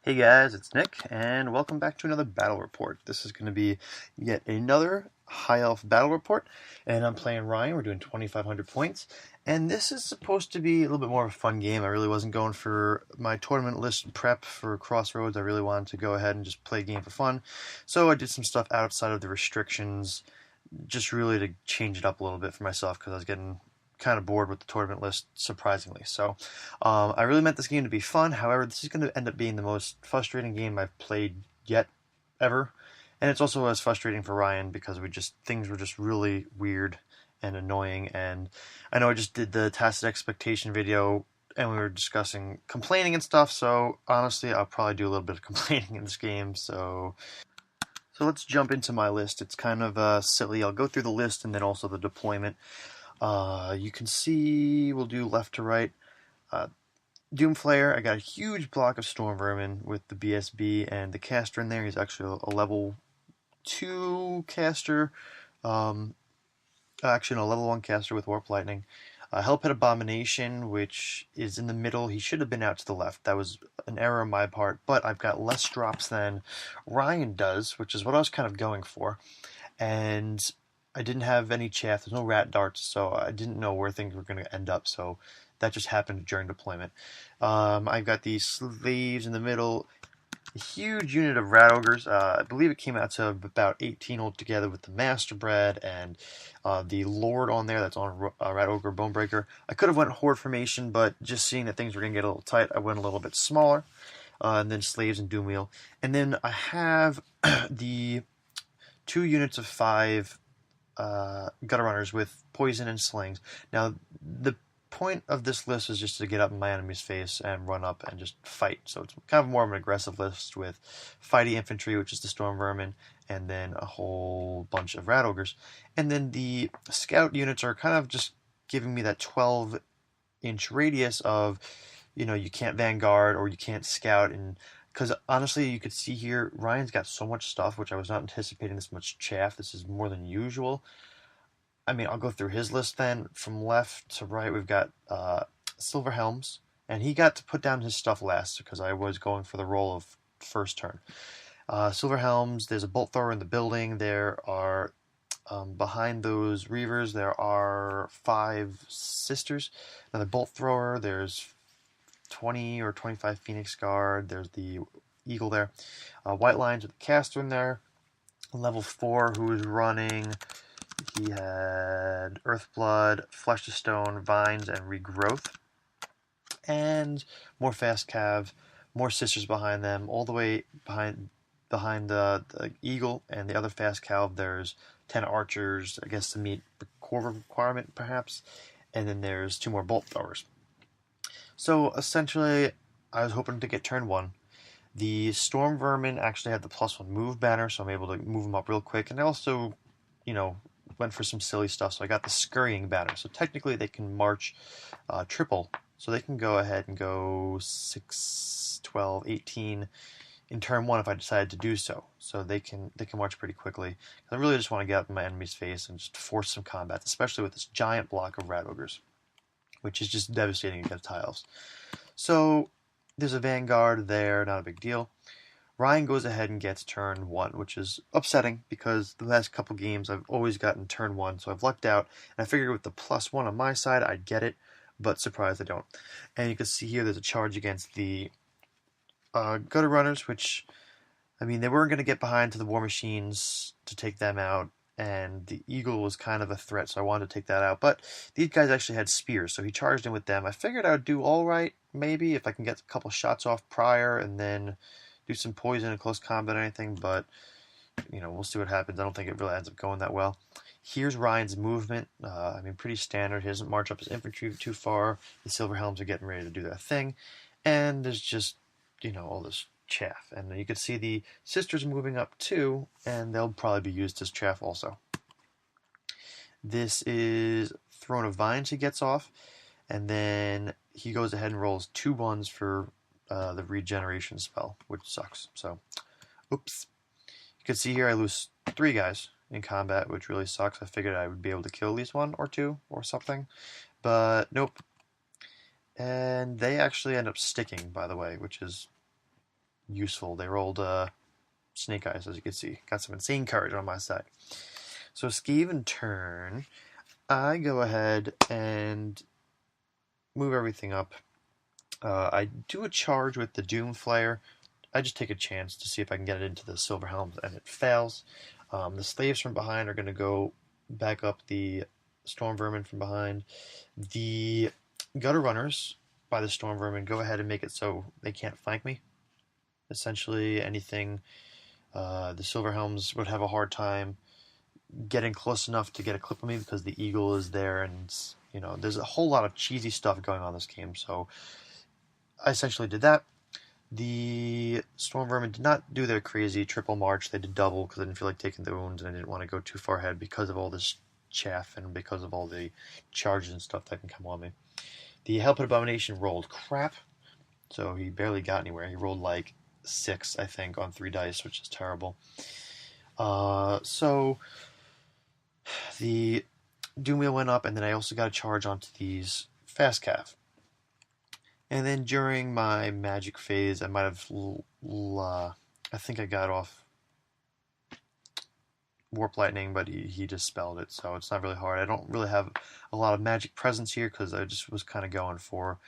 Hey guys, it's Nick, and welcome back to another battle report. This is going to be yet another High Elf battle report, and I'm playing Ryan. We're doing 2,500 points, and this is supposed to be a little bit more of a fun game. I really wasn't going for my tournament list prep for Crossroads. I really wanted to go ahead and just play a game for fun, so I did some stuff outside of the restrictions, just really to change it up a little bit for myself, because I was getting kind of bored with the tournament list, surprisingly. So I really meant this game to be fun. However, this is going to end up being the most frustrating game I've played yet, ever. And it's also as frustrating for Ryan because things were just really weird and annoying. And I know I just did the tacit expectation video and we were discussing complaining and stuff. So honestly, I'll probably do a little bit of complaining in this game. So let's jump into my list. It's kind of silly. I'll go through the list and then also the deployment. You can see we'll do left to right. Doomflayer, I got a huge block of Storm Vermin with the BSB and the caster in there. He's actually a level 2 caster. Actually, no, level 1 caster with Warp Lightning. Hellpit Abomination, which is in the middle. He should have been out to the left. That was an error on my part, but I've got less drops than Ryan does, which is what I was kind of going for. And I didn't have any chaff. There's no rat darts, so I didn't know where things were going to end up. So that just happened during deployment. I've got these slaves in the middle. A huge unit of rat ogres. I believe it came out to about 18 altogether with the master bred and the lord on there. That's on rat ogre bonebreaker. I could have went horde formation, but just seeing that things were going to get a little tight, I went a little bit smaller. And then slaves and doomwheel. And then I have the 2 units of 5 gutter runners with poison and slings. Now, the point of this list is just to get up in my enemy's face and run up and just fight. So it's kind of more of an aggressive list with fighty infantry, which is the storm vermin, and then a whole bunch of rat ogres. And then the scout units are kind of just giving me that 12-inch radius of, you can't vanguard or you can't scout. And because honestly, you could see here, Ryan's got so much stuff, which I was not anticipating this much chaff. This is more than usual. I mean, I'll go through his list then. From left to right, we've got Silver Helms, and he got to put down his stuff last because I was going for the role of first turn. Silver Helms, there's a bolt thrower in the building. There are, behind those reavers, there are 5 sisters. Another bolt thrower, there's 20 or 25 Phoenix Guard. There's the Eagle there. White Lines with the caster in there. Level 4, who is running. He had Earthblood, Flesh to Stone, Vines, and Regrowth. And more Fast Cav, more Sisters behind them, all the way behind the Eagle and the other Fast Cav. There's 10 Archers, I guess, to meet the core requirement, perhaps. And then there's 2 more Bolt Throwers. So essentially, I was hoping to get turn 1. The Storm Vermin actually had the +1 move banner, so I'm able to move them up real quick. And I also, went for some silly stuff, so I got the Scurrying banner. So technically they can march triple. So they can go ahead and go 6, 12, 18 in turn 1 if I decided to do so. So they can march pretty quickly. I really just want to get up in my enemy's face and just force some combat, especially with this giant block of rat ogres, which is just devastating against high elves. So there's a vanguard there, not a big deal. Ryan goes ahead and gets turn 1, which is upsetting because the last couple games I've always gotten turn 1, so I've lucked out. And I figured with the +1 on my side, I'd get it, but surprised I don't. And you can see here there's a charge against the gutter runners, which, I mean, they weren't going to get behind to the war machines to take them out, and the eagle was kind of a threat, so I wanted to take that out. But these guys actually had spears, so he charged in with them. I figured I would do all right, maybe, if I can get a couple shots off prior and then do some poison in close combat or anything, but, we'll see what happens. I don't think it really ends up going that well. Here's Ryan's movement. I mean, pretty standard. He doesn't march up his infantry too far. The Silver Helms are getting ready to do their thing. And there's just, all this chaff. And you can see the sisters moving up too, and they'll probably be used as chaff also. This is Throne of Vines he gets off, and then he goes ahead and rolls 2 ones for the regeneration spell, which sucks. So, oops. You can see here I lose 3 guys in combat, which really sucks. I figured I would be able to kill at least 1 or 2 or something, but nope. And they actually end up sticking, by the way, which is useful. They rolled snake eyes, as you can see. Got some insane courage on my side. So Skaven turn, I go ahead and move everything up. I do a charge with the Doom Flare. I just take a chance to see if I can get it into the Silver Helms, and it fails. The slaves from behind are going to go back up the Storm Vermin from behind. The Gutter Runners by the Storm Vermin go ahead and make it so they can't flank me. Essentially, anything, the Silver Helms would have a hard time getting close enough to get a clip of me because the Eagle is there, and there's a whole lot of cheesy stuff going on in this game. So I essentially did that. The Storm Vermin did not do their crazy triple march. They did double because I didn't feel like taking the wounds and I didn't want to go too far ahead because of all this chaff and because of all the charges and stuff that can come on me. The Hellpit Abomination rolled crap, so he barely got anywhere. He rolled like 6, I think, on 3 dice, which is terrible. So the Doom Wheel went up, and then I also got a charge onto these Fast Cav. And then during my magic phase, I might have, I think I got off Warp Lightning, but he just spelled it, so it's not really hard. I don't really have a lot of magic presence here because I just was kind of going for,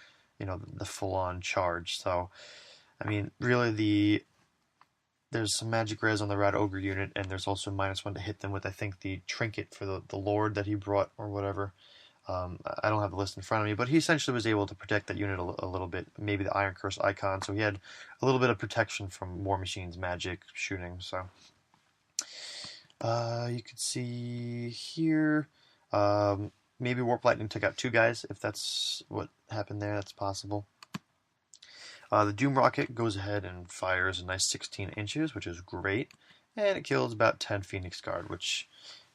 the full-on charge. So, I mean, really there's some magic res on the Rat Ogre unit, and there's also -1 to hit them with, I think, the trinket for the Lord that he brought or whatever. I don't have the list in front of me, but he essentially was able to protect that unit a little bit. Maybe the Iron Curse icon, so he had a little bit of protection from War Machine's magic shooting. So you could see here, maybe Warp Lightning took out 2 guys. If that's what happened there, that's possible. The Doom Rocket goes ahead and fires a nice 16 inches, which is great, and it kills about 10 Phoenix Guard, which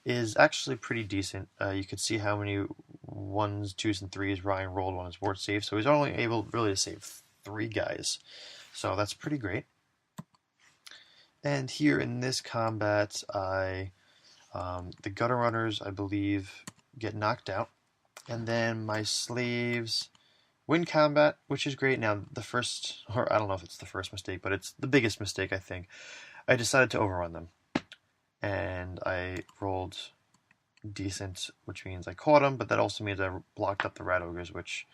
is actually pretty decent. You could see how many 1s, 2s, and 3s Ryan rolled on his ward save, so he's only able really to save 3 guys. So that's pretty great. And here in this combat, the Gutter Runners, I believe, get knocked out. And then my slaves win combat, which is great. Now, the first, or I don't know if it's the first mistake, but it's the biggest mistake, I think. I decided to overrun them. And I rolled decent, which means I caught them, but that also means I blocked up the Rat Ogres, which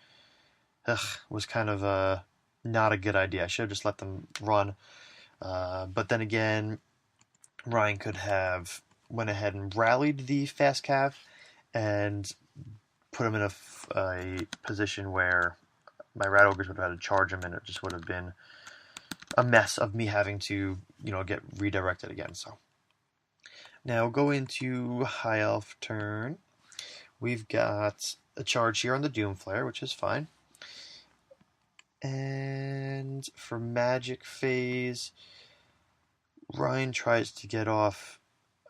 was kind of not a good idea. I should have just let them run. But then again, Ryan could have went ahead and rallied the Fast Cav and put him in a position where my Rat Ogres would have had to charge him, and it just would have been a mess of me having to, get redirected again. So now go into High Elf turn. We've got a charge here on the Doom Flare, which is fine. And for Magic phase, Ryan tries to get off,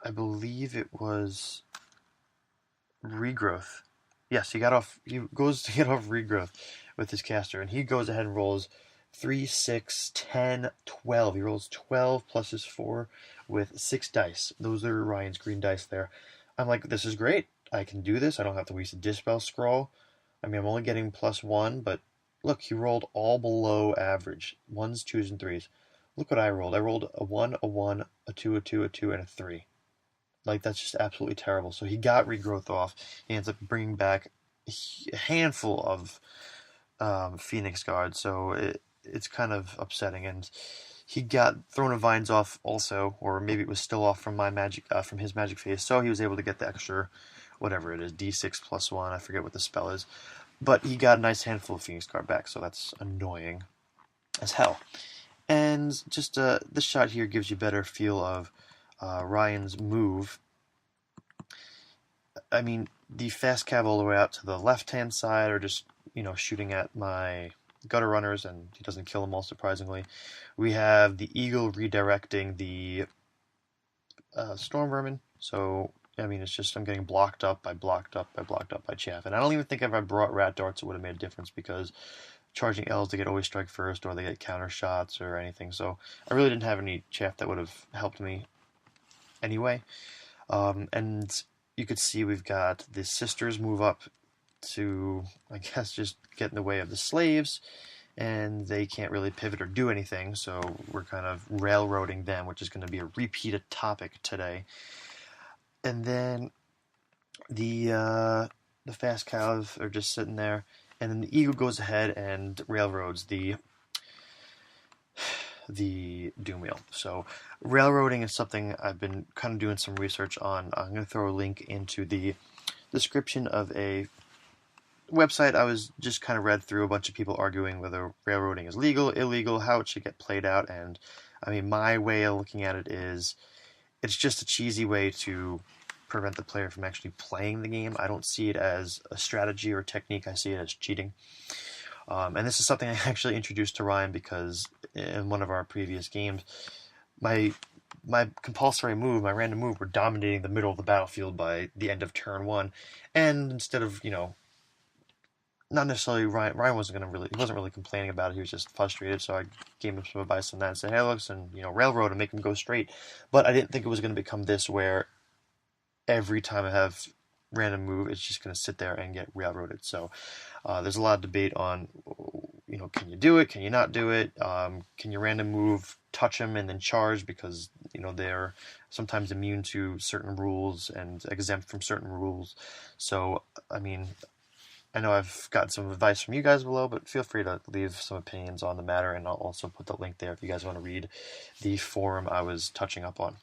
I believe it was Regrowth. Yes, he goes to get off Regrowth with his caster, and he goes ahead and rolls 3, 6, 10, 12. He rolls 12 plus his 4 with 6 dice. Those are Ryan's green dice there. I'm like, this is great. I can do this. I don't have to waste a Dispel Scroll. I mean, I'm only getting +1, but look, he rolled all below average. 1s, 2s, and 3s. Look what I rolled. I rolled a 1, a 1, a 2, a 2, a 2, and a 3. Like, that's just absolutely terrible. So he got Regrowth off. He ends up bringing back a handful of Phoenix Guard, so it's kind of upsetting. And he got Throne of Vines off also, or maybe it was still off from my magic, from his magic phase. So he was able to get the extra, whatever it is, D6 +1. I forget what the spell is, but he got a nice handful of Phoenix Guard back. So that's annoying as hell. And just this shot here gives you a better feel of Ryan's move. I mean, the Fast Cav all the way out to the left-hand side are just, shooting at my Gutter Runners, and he doesn't kill them all, surprisingly. We have the Eagle redirecting the Storm Vermin, so, I mean, it's just I'm getting blocked up by chaff. And I don't even think if I brought Rat Darts, it would have made a difference, because charging Elves, they get always strike first, or they get counter shots or anything, so I really didn't have any chaff that would have helped me anyway. And you could see we've got the sisters move up to, I guess, just get in the way of the slaves, and they can't really pivot or do anything, so we're kind of railroading them, which is going to be a repeated topic today. And then the fast cows are just sitting there, and then the eagle goes ahead and railroads the doom wheel. So railroading is something I've been kind of doing some research on. I'm going to throw a link into the description of a website. I was just kind of read through a bunch of people arguing whether railroading is legal, illegal, how it should get played out, and I mean, my way of looking at it is it's just a cheesy way to prevent the player from actually playing the game. I don't see it as a strategy or technique. I see it as cheating. And this is something I actually introduced to Ryan because in one of our previous games, my compulsory move, my random move, were dominating the middle of the battlefield by the end of turn 1, and instead of not necessarily Ryan wasn't really complaining about it. He was just frustrated. So I gave him some advice on that and said, hey, look, and railroad and make him go straight. But I didn't think it was going to become this where every time I have random move, it's just going to sit there and get railroaded. So there's a lot of debate on, can you do it? Can you not do it? Can you random move, touch them, and then charge because they're sometimes immune to certain rules and exempt from certain rules. So I mean, I know I've gotten some advice from you guys below, but feel free to leave some opinions on the matter, and I'll also put the link there if you guys want to read the forum I was touching up on.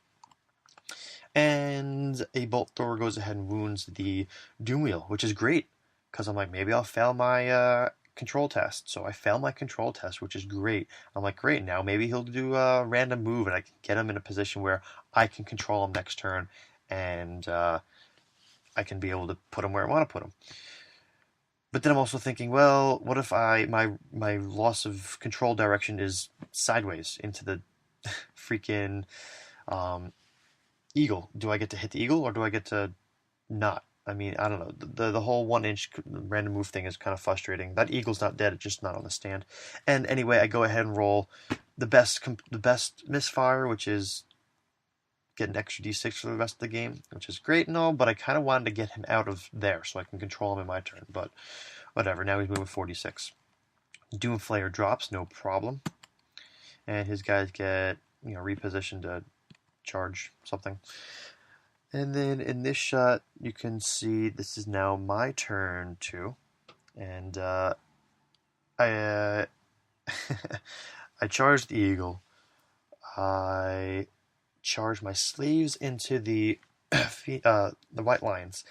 And a bolt thrower goes ahead and wounds the doom wheel, which is great, because I'm like, maybe I'll fail my control test. So I fail my control test, which is great. I'm like, great, now maybe he'll do a random move, and I can get him in a position where I can control him next turn, and I can be able to put him where I want to put him. But then I'm also thinking, well, what if my loss of control direction is sideways into the freaking eagle? Do I get to hit the eagle or do I get to not? I mean, I don't know. The whole 1-inch random move thing is kind of frustrating. That eagle's not dead; it's just not on the stand. And anyway, I go ahead and roll the best misfire, which is get an extra d6 for the rest of the game, which is great and all, but I kind of wanted to get him out of there so I can control him in my turn, but whatever. Now he's moving 46. Doomflayer drops, no problem. And his guys get, repositioned to charge something. And then in this shot, you can see this is now my turn too. And I I charged the eagle. I charge my slaves into the white lions,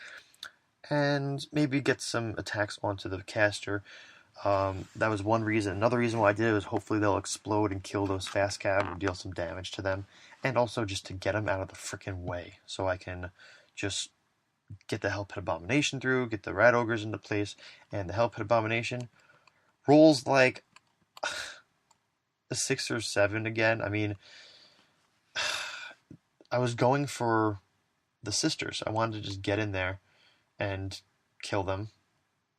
and maybe get some attacks onto the caster. That was one reason. Another reason why I did it was hopefully they'll explode and kill those fast cav or deal some damage to them, and also just to get them out of the frickin' way, so I can just get the Hell Pit Abomination through, get the Rat Ogres into place, and the Hell Pit Abomination rolls like a 6 or 7 again. I mean, I was going for the sisters. I wanted to just get in there and kill them.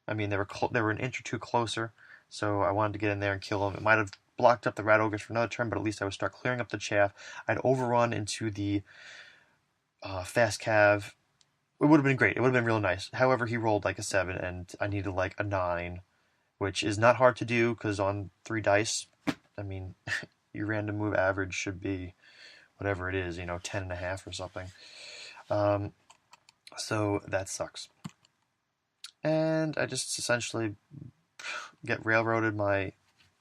I mean, they were an inch or two closer, so I wanted to get in there and kill them. It might have blocked up the Rat Ogres for another turn, but at least I would start clearing up the chaff. I'd overrun into the fast cav. It would have been great. It would have been real nice. However, he rolled like a 7, and I needed like a 9, which is not hard to do because on 3 dice, I mean, your random move average should be whatever it is, 10.5 or something. So that sucks. And I just essentially get railroaded my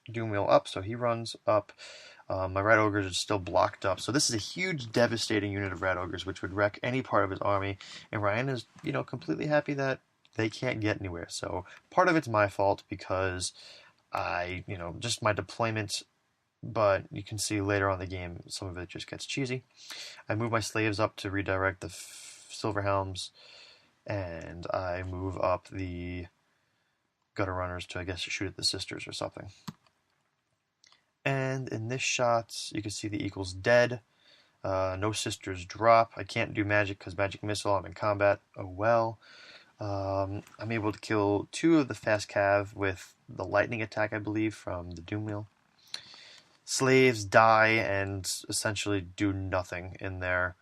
doom wheel up, so he runs up. My Rat Ogres are still blocked up. So this is a huge, devastating unit of Rat Ogres, which would wreck any part of his army. And Ryan is, completely happy that they can't get anywhere. So part of it's my fault because I, just my deployment. But you can see later on in the game, some of it just gets cheesy. I move my slaves up to redirect the Silver Helms, and I move up the Gutter Runners to, I guess, shoot at the sisters or something. And in this shot, you can see the eagle's dead. No sisters drop. I can't do magic because magic missile, I'm in combat. Oh well. I'm able to kill 2 of the fast cav with the lightning attack, I believe, from the doom wheel. Slaves die and essentially do nothing in their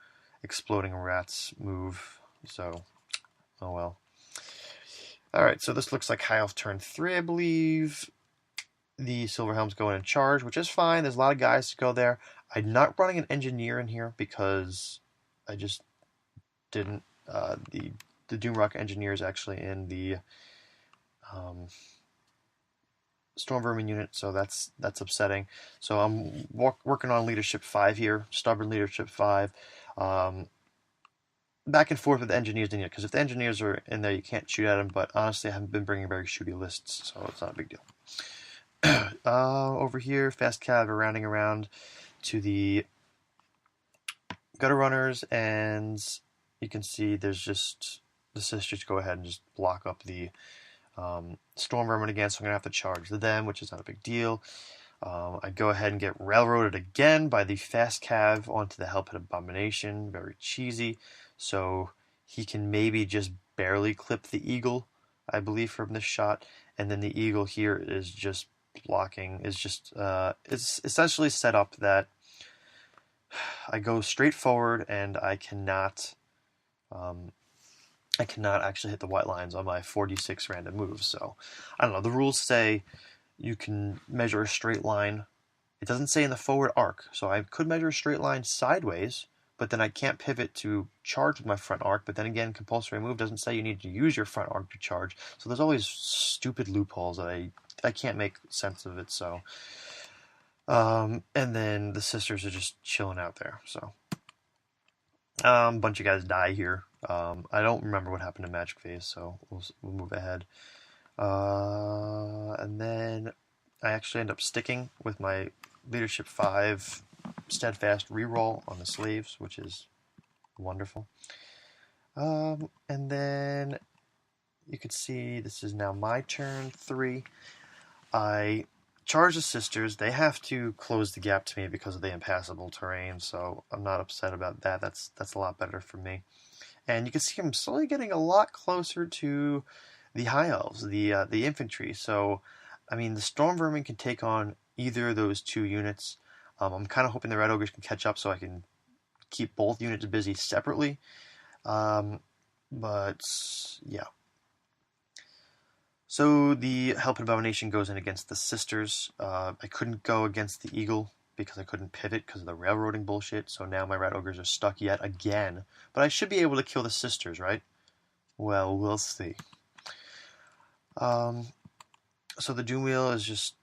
exploding rats move. So, oh well. Alright, so this looks like High Elf turn 3, I believe. the Silver Helms go in and charge, which is fine. There's a lot of guys to go there. I'm not running an engineer in here because I just didn't. The Doomrock engineer is actually in the um, Storm Vermin unit, so that's upsetting. So I'm working on leadership 5 here, stubborn leadership 5. Back and forth with the engineers in here, because if the engineers are in there, you can't shoot at them. But honestly, I haven't been bringing very shooty lists, so it's not a big deal. Over here, fast cav are rounding around to the gutter runners, and you can see there's just the sisters go ahead and just block up the storm vermin again, so I'm gonna have to charge them, which is not a big deal. I go ahead and get railroaded again by the fast cav onto the Hellpit Abomination, very cheesy. So he can maybe just barely clip the eagle, I believe, from this shot, and then the eagle here is just blocking. It's essentially set up that I go straight forward and I cannot actually hit the white lines on my 46 random moves. So I don't know. The rules say you can measure a straight line. It doesn't say in the forward arc, so I could measure a straight line sideways, but then I can't pivot to charge with my front arc. But then again, compulsory move doesn't say you need to use your front arc to charge. So there's always stupid loopholes that I can't make sense of it. So, and then the sisters are just chilling out there. So, a bunch of guys die here. I don't remember what happened to Magic Phase, so we'll move ahead. And then I actually end up sticking with my leadership 5 steadfast reroll on the slaves, which is wonderful. And then you can see this is now my turn 3. I charge the sisters. They have to close the gap to me because of the impassable terrain, so I'm not upset about that. That's a lot better for me. And you can see I'm slowly getting a lot closer to the High Elves, the infantry. So, I mean, the Storm Vermin can take on either of those 2 units. I'm kind of hoping the Red Ogres can catch up so I can keep both units busy separately. But, yeah. So the Hellpit Abomination goes in against the Sisters. I couldn't go against the Eagle because I couldn't pivot because of the railroading bullshit. So now my Red Ogres are stuck yet again. But I should be able to kill the Sisters, right? Well, we'll see. So the Doom Wheel is just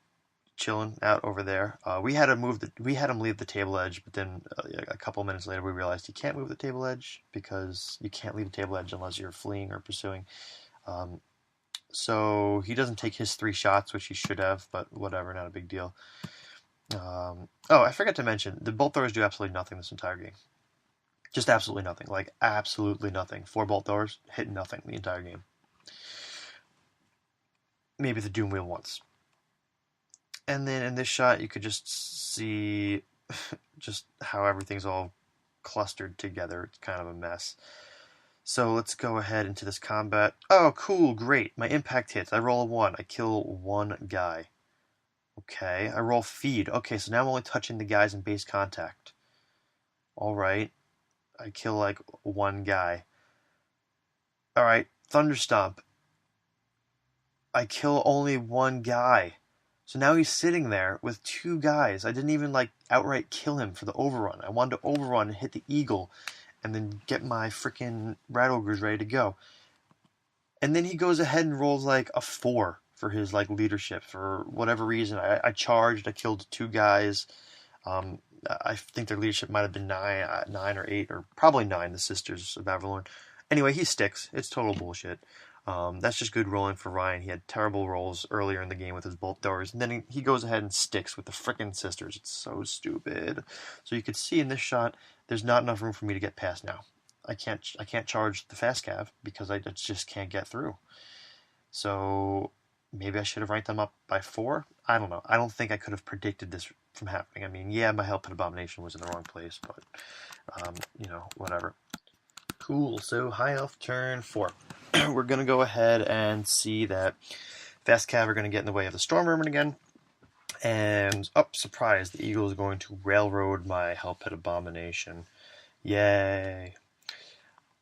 chilling out over there. We had him leave the table edge, but then a couple minutes later we realized you can't move the table edge because you can't leave the table edge unless you're fleeing or pursuing. So he doesn't take his 3 shots, which he should have, but whatever, not a big deal. Oh, I forgot to mention, the bolt throwers do absolutely nothing this entire game. Just absolutely nothing. Like, absolutely nothing. 4 bolt throwers hit nothing the entire game. Maybe the Doom Wheel once. And then in this shot, you could just see just how everything's all clustered together. It's kind of a mess. So let's go ahead into this combat. Oh, cool, great. My impact hits. I roll a 1. I kill 1 guy. Okay, I roll feed. Okay, so now I'm only touching the guys in base contact. Alright. I kill like 1 guy. Alright, Thunderstomp. I kill only 1 guy. So now he's sitting there with 2 guys. I didn't even like outright kill him for the overrun. I wanted to overrun and hit the eagle and then get my freaking Rat Ogres ready to go. And then he goes ahead and rolls like a 4 for his like leadership for whatever reason. I charged, I killed 2 guys. I think their leadership might have been 9 or 8, or probably 9, the Sisters of Avalorn. Anyway, he sticks. It's total bullshit. That's just good rolling for Ryan. He had terrible rolls earlier in the game with his bolt throwers, and then he goes ahead and sticks with the frickin' Sisters. It's so stupid. So you can see in this shot, there's not enough room for me to get past now. I can't charge the fast cav because I just can't get through. So maybe I should have ranked them up by 4. I don't know. I don't think I could have predicted this from happening. I mean, yeah, my Hellpit Abomination was in the wrong place, but whatever. Cool. So High Elf turn 4. We're going to go ahead and see that Fast Cav are going to get in the way of the Storm Vermin again. And, surprise, the Eagle is going to railroad my Hellpit Abomination. Yay.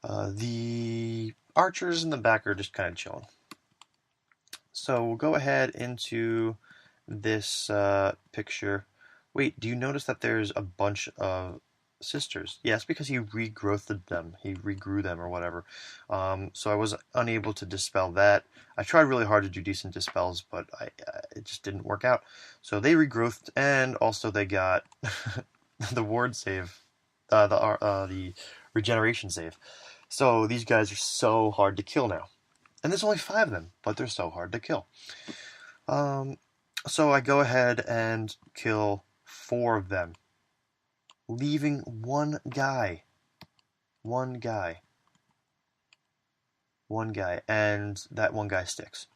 The archers in the back are just kind of chilling. So we'll go ahead into this picture. Wait, do you notice that there's a bunch of sisters? Yes, because he regrowthed them. He regrew them or whatever. So I was unable to dispel that. I tried really hard to do decent dispels, but it just didn't work out. So they regrowthed, and also they got the ward save, the regeneration save. So these guys are so hard to kill now. And there's only 5 of them, but they're so hard to kill. Um, so I go ahead and kill 4 of them, leaving one guy. One guy. One guy. And that one guy sticks.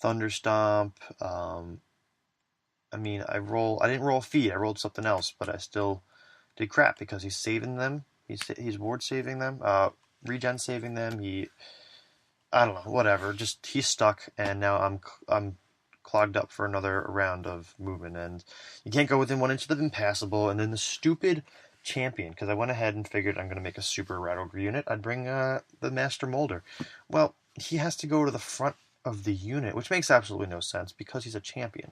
Thunderstomp. I mean, I didn't roll feed. I rolled something else, but I still did crap because he's saving them. He's ward saving them. Regen saving them. I don't know. Whatever. Just he's stuck, and now I'm clogged up for another round of movement, and you can't go within 1 inch of the impassable. And then the stupid champion, because I went ahead and figured I'm going to make a super rat ogre unit. I'd bring the master molder. Well, he has to go to the front of the unit, which makes absolutely no sense because he's a champion.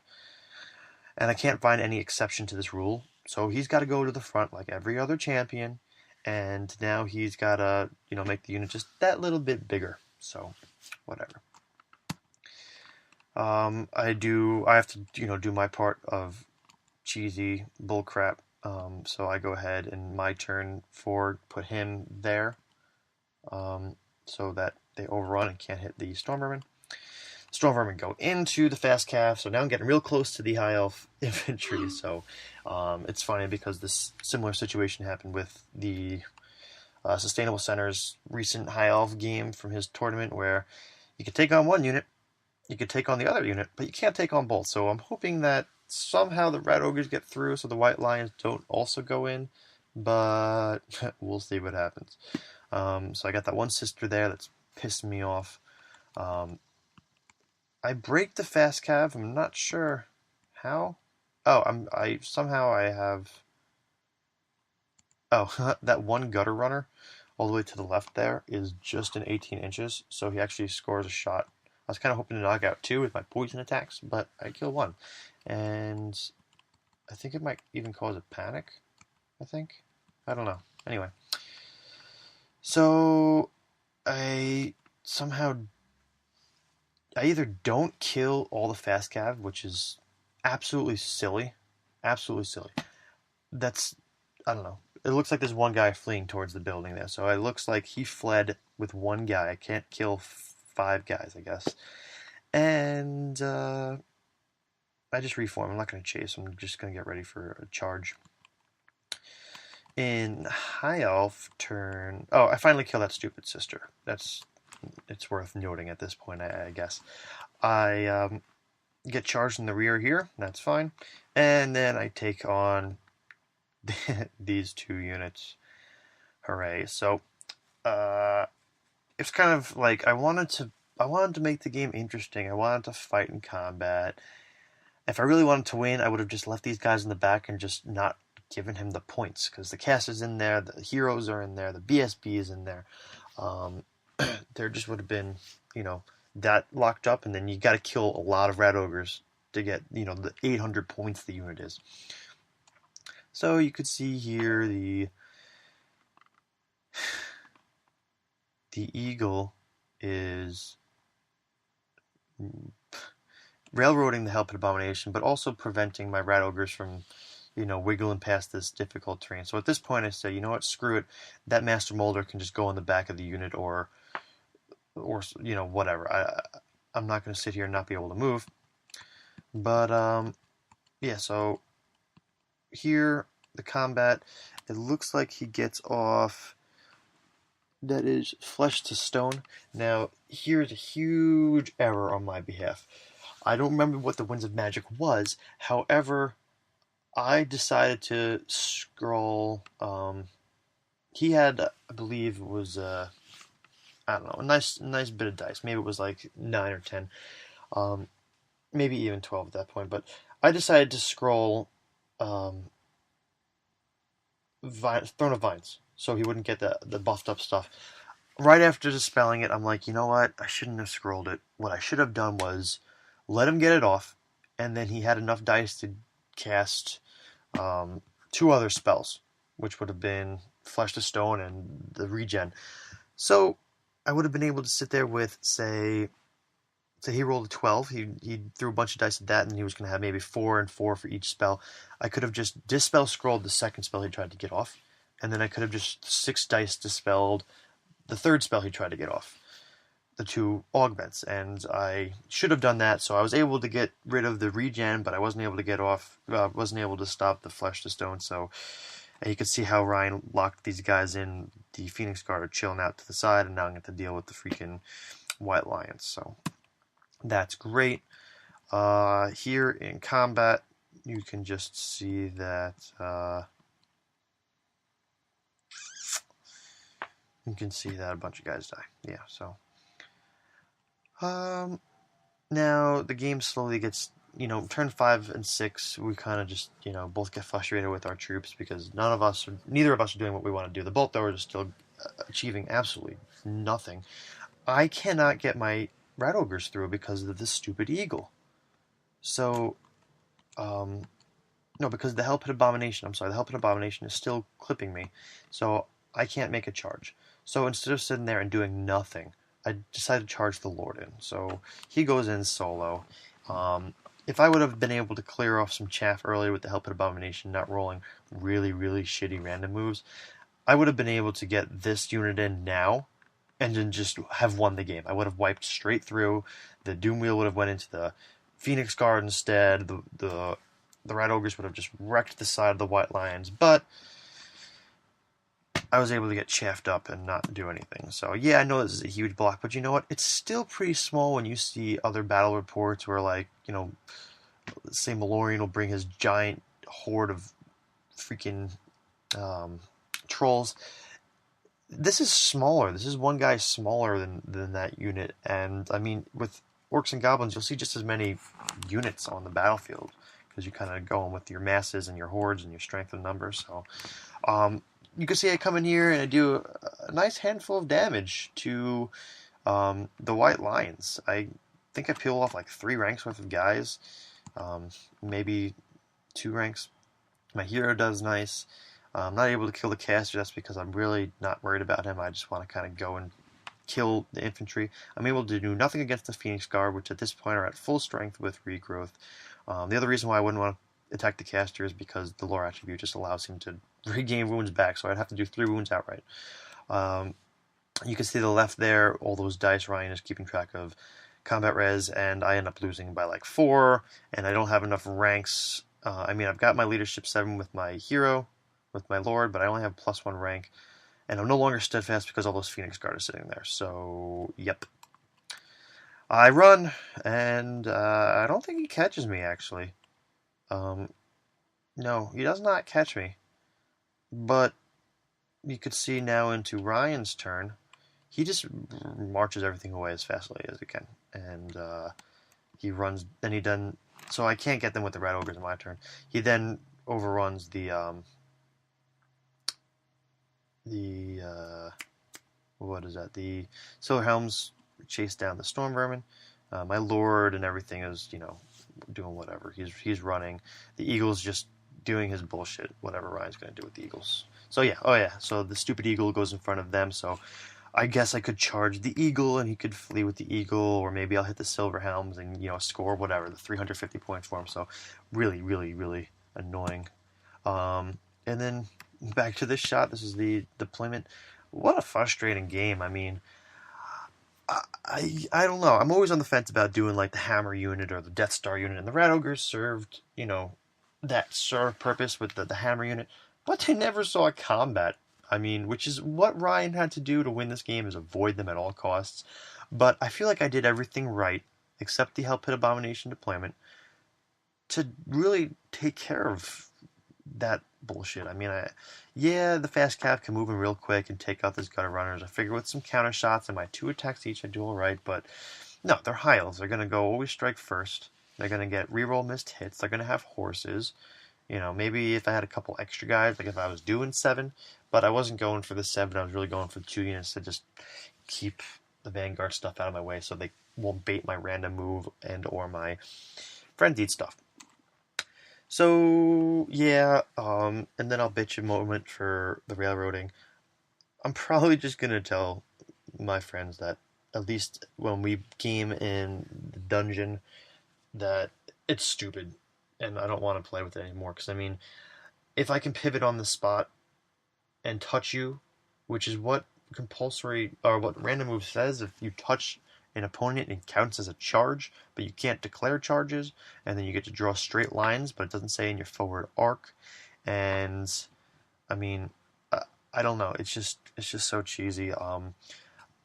And I can't find any exception to this rule. So he's got to go to the front like every other champion. And now he's got to, make the unit just that little bit bigger. So, whatever. I have to, do my part of cheesy bullcrap. So I go ahead and my turn put him there. So that they overrun and can't hit the Storm Vermin. Storm Vermin go into the fast calf, so now I'm getting real close to the high elf infantry. So it's funny because this similar situation happened with the Sustainable Center's recent high elf game from his tournament, where you could take on one unit, you could take on the other unit, but you can't take on both. So I'm hoping that somehow the red ogres get through, so the white lions don't also go in. But we'll see what happens. So I got that one sister there that's pissed me off. I break the fast cav. I'm not sure how. Oh, I have. Oh, that one gutter runner, all the way to the left there, is just in 18 inches. So he actually scores a shot. I was kind of hoping to knock out 2 with my poison attacks, but I kill 1, and I think it might even cause a panic. I don't know. Anyway, so I either don't kill all the fast cav, which is absolutely silly. Absolutely silly. I don't know. It looks like there's one guy fleeing towards the building there. So it looks like he fled with one guy. I can't kill 5 guys, I guess. And I just reform. I'm not going to chase. I'm just going to get ready for a charge. In High Elf turn... Oh, I finally kill that stupid sister. It's worth noting at this point, I guess. I get charged in the rear here. That's fine. And then I take on these 2 units. Hooray. So, it's kind of like I wanted to make the game interesting. I wanted to fight in combat. If I really wanted to win, I would have just left these guys in the back and just not given him the points, because the caster's in there, the heroes are in there, the BSB is in there. There just would have been, that locked up, and then you got to kill a lot of rat ogres to get, the 800 points the unit is. So you could see here the eagle is railroading the Helped Abomination, but also preventing my rat ogres from, wiggling past this difficult terrain. So at this point I say, you know what, screw it. That Master Molder can just go on the back of the unit or whatever. I'm not going to sit here and not be able to move. But, yeah, so here, the combat, it looks like he gets off... That is Flesh to Stone. Now, here's a huge error on my behalf. I don't remember what the Winds of Magic was. However, I decided to scroll. He had, I believe, it was I don't know, a nice bit of dice. Maybe it was like 9 or 10, maybe even 12 at that point. But I decided to scroll Throne of Vines, so he wouldn't get the buffed up stuff. right after dispelling it, I'm like, you know what? I shouldn't have scrolled it. What I should have done was let him get it off, and then he had enough dice to cast um, two other spells, which would have been Flesh to Stone and the regen. So I would have been able to sit there with, say he rolled a 12. He threw a bunch of dice at that, and he was going to have maybe 4 and 4 for each spell. I could have just dispel scrolled the second spell he tried to get off, and then I could have just 6 dice dispelled the third spell he tried to get off, the 2 augments, and I should have done that. So I was able to get rid of the regen, but I wasn't able to wasn't able to stop the Flesh to Stone. So and you can see how Ryan locked these guys in. The Phoenix Guard are chilling out to the side, and now I'm going to have to deal with the freaking White Lions. So that's great. Here in combat, you can just see that a bunch of guys die. Yeah, so now the game slowly gets, turn 5 and 6, we kind of just, both get frustrated with our troops because neither of us are doing what we want to do. The bolt throwers are still achieving absolutely nothing. I cannot get my rat ogres through because of this stupid eagle. So, no, because the Hellpit Abomination, I'm sorry, the Hellpit Abomination is still clipping me. So I can't make a charge. So instead of sitting there and doing nothing, I decided to charge the Lord in. So he goes in solo. If I would have been able to clear off some chaff earlier with the Hellpit Abomination, not rolling really, really shitty random moves, I would have been able to get this unit in now and then just have won the game. I would have wiped straight through. The Doom Wheel would have went into the Phoenix Guard instead. The Rat Ogres would have just wrecked the side of the White Lions, but I was able to get chaffed up and not do anything. So yeah, I know this is a huge block, but you know what? It's still pretty small when you see other battle reports where, like, say Malorian will bring his giant horde of freaking trolls. This is smaller. This is one guy smaller than that unit, and I mean, with orcs and goblins, you'll see just as many units on the battlefield because you kind of go in with your masses and your hordes and your strength in numbers. So, you can see I come in here and I do a nice handful of damage to the White Lions. I think I peel off like 3 ranks worth of guys, maybe 2 ranks. My hero does nice. I'm not able to kill the caster. That's because I'm really not worried about him. I just want to kind of go and kill the infantry. I'm able to do nothing against the Phoenix Guard, which at this point are at full strength with regrowth. The other reason why I wouldn't want to attack the caster is because the lore attribute just allows him to regain wounds back, so I'd have to do 3 wounds outright. You can see the left there, all those dice Ryan is keeping track of combat res, and I end up losing by like 4, and I don't have enough ranks. I mean, I've got my leadership 7 with my hero, with my lord, but I only have +1 rank, and I'm no longer steadfast because all those Phoenix Guard are sitting there. So, yep. I run, and I don't think he catches me, actually. No, he does not catch me. But you could see now into Ryan's turn, he just marches everything away as fastly as he can. And he runs, then he done, so I can't get them with the Red Ogres in my turn. He then overruns the what is that? The Silver Helms chase down the Storm Vermin. My Lord and everything is, doing whatever. He's running. The Eagle's just doing his bullshit, whatever Ryan's going to do with the Eagles. So yeah, so the stupid Eagle goes in front of them, so I guess I could charge the Eagle and he could flee with the Eagle, or maybe I'll hit the Silver Helms and, score whatever, the 350 points for him, so really, really, really annoying. And then back to this shot, this is the deployment. What a frustrating game. I mean, I don't know. I'm always on the fence about doing like the Hammer unit or the Death Star unit, and the Rat Ogres served, that sort of purpose with the Hammer unit, but they never saw combat. I mean, which is what Ryan had to do to win this game, is avoid them at all costs. But I feel like I did everything right, except the Hellpit Abomination deployment, to really take care of that bullshit. I mean, the fast cap can move in real quick and take out those gutter runners. I figure with some counter shots and my 2 attacks each, I do all right. But no, they're high elves. They're going to go always strike first. They're going to get reroll missed hits. They're going to have horses. You know, maybe if I had a couple extra guys, like if I was doing 7, but I wasn't going for the 7. I was really going for the 2 units to just keep the Vanguard stuff out of my way so they won't bait my random move and or my frenzied stuff. So yeah, and then I'll bitch a moment for the railroading. I'm probably just gonna tell my friends that at least when we game in the dungeon that it's stupid and I don't want to play with it anymore. Because I mean, if I can pivot on the spot and touch you, which is what compulsory or what random move says, if you touch an opponent, it counts as a charge, but you can't declare charges, and then you get to draw straight lines, but it doesn't say in your forward arc. And I mean, I don't know. It's just so cheesy.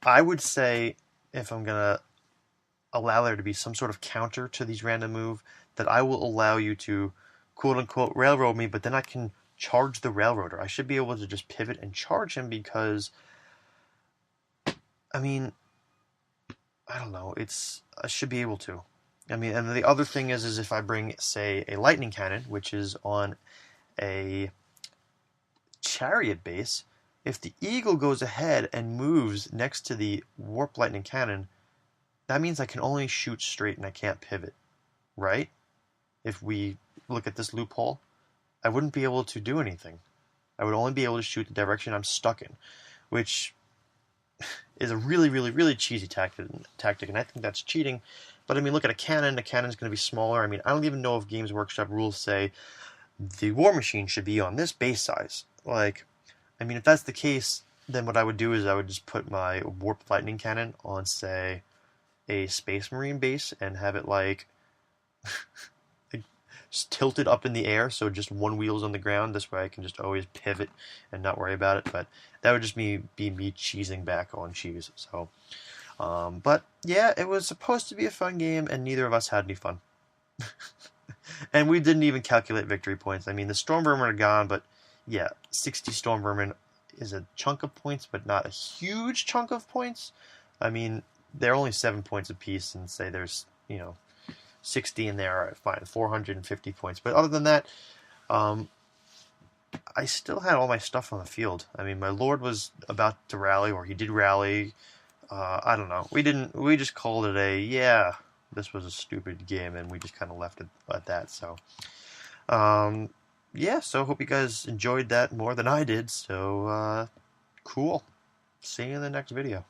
I would say if I'm gonna allow there to be some sort of counter to these random move, that I will allow you to quote unquote railroad me, but then I can charge the railroader. I should be able to just pivot and charge him because I mean, I don't know. I should be able to. I mean, and the other thing is if I bring, say, a lightning cannon, which is on a chariot base, if the eagle goes ahead and moves next to the warp lightning cannon, that means I can only shoot straight and I can't pivot, right? If we look at this loophole, I wouldn't be able to do anything. I would only be able to shoot the direction I'm stuck in, which is a really, really, really cheesy tactic, and I think that's cheating. But I mean, look at a cannon. A cannon's going to be smaller. I mean, I don't even know if Games Workshop rules say the war machine should be on this base size. Like, I mean, if that's the case, then what I would do is I would just put my warp lightning cannon on, say, a Space Marine base and have it like just tilted up in the air, so just one wheel's on the ground. This way I can just always pivot and not worry about it. But that would just be me cheesing back on cheese. So, but yeah, it was supposed to be a fun game, and neither of us had any fun. And we didn't even calculate victory points. I mean, the Storm Vermin are gone, but yeah, 60 Storm Vermin is a chunk of points, but not a huge chunk of points. I mean, they're only 7 points apiece, and say there's, 60 in there, all right, fine, 450 points. But other than that, I still had all my stuff on the field. I mean, my Lord was about to rally, or he did rally. I don't know. We just called it this was a stupid game, and we just kind of left it at that. So, yeah, so hope you guys enjoyed that more than I did. So, cool. See you in the next video.